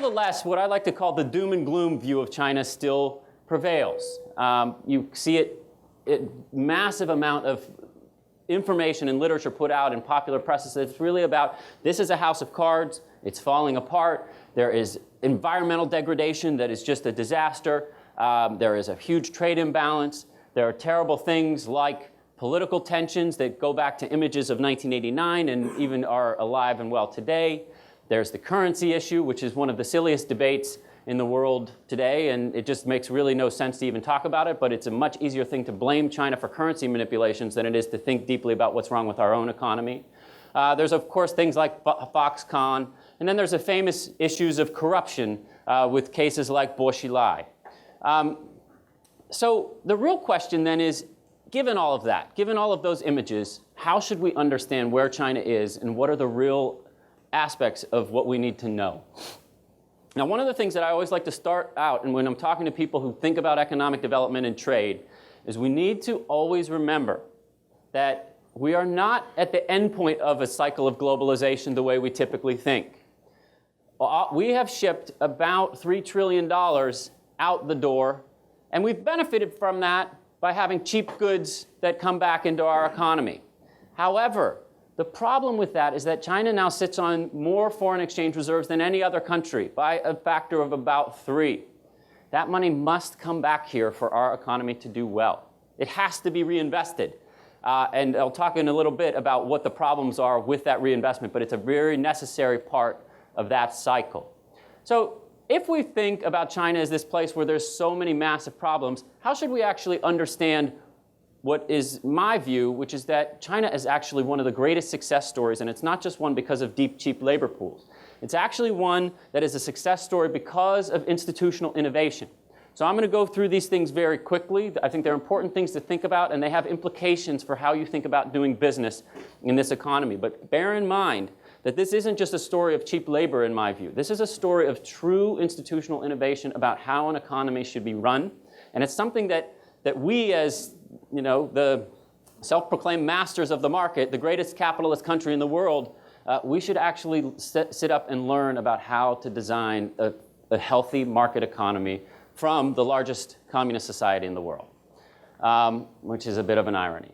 nevertheless, what I like to call the doom and gloom view of China still prevails. You see massive amount of information and literature put out in popular presses that it's really about this is a house of cards, it's falling apart, there is environmental degradation that is just a disaster, there is a huge trade imbalance, there are terrible things like political tensions that go back to images of 1989 and even are alive and well today. There's the currency issue, which is one of the silliest debates in the world today, and it just makes really no sense to even talk about it, but it's a much easier thing to blame China for currency manipulations than it is to think deeply about what's wrong with our own economy. There's, of course, things like Foxconn, and then there's the famous issues of corruption with cases like Bo Xilai. So the real question then is, given all of that, given all of those images, how should we understand where China is and what are the real aspects of what we need to know? Now, one of the things that I always like to start out, and when I'm talking to people who think about economic development and trade, is we need to always remember that we are not at the end point of a cycle of globalization the way we typically think. We have shipped about $3 trillion out the door, and we've benefited from that by having cheap goods that come back into our economy. However, the problem with that is that China now sits on more foreign exchange reserves than any other country by a factor of about 3. That money must come back here for our economy to do well. It has to be reinvested. And I'll talk in a little bit about what the problems are with that reinvestment, but it's a very necessary part of that cycle. So if we think about China as this place where there's so many massive problems, how should we actually understand what is my view, which is that China is actually one of the greatest success stories, and it's not just one because of deep, cheap labor pools. It's actually one that is a success story because of institutional innovation. So I'm going to go through these things very quickly. I think they're important things to think about, and they have implications for how you think about doing business in this economy. But bear in mind that this isn't just a story of cheap labor, in my view. This is a story of true institutional innovation about how an economy should be run, and it's something that we as the self-proclaimed masters of the market, the greatest capitalist country in the world, we should actually sit up and learn about how to design a healthy market economy from the largest communist society in the world, which is a bit of an irony.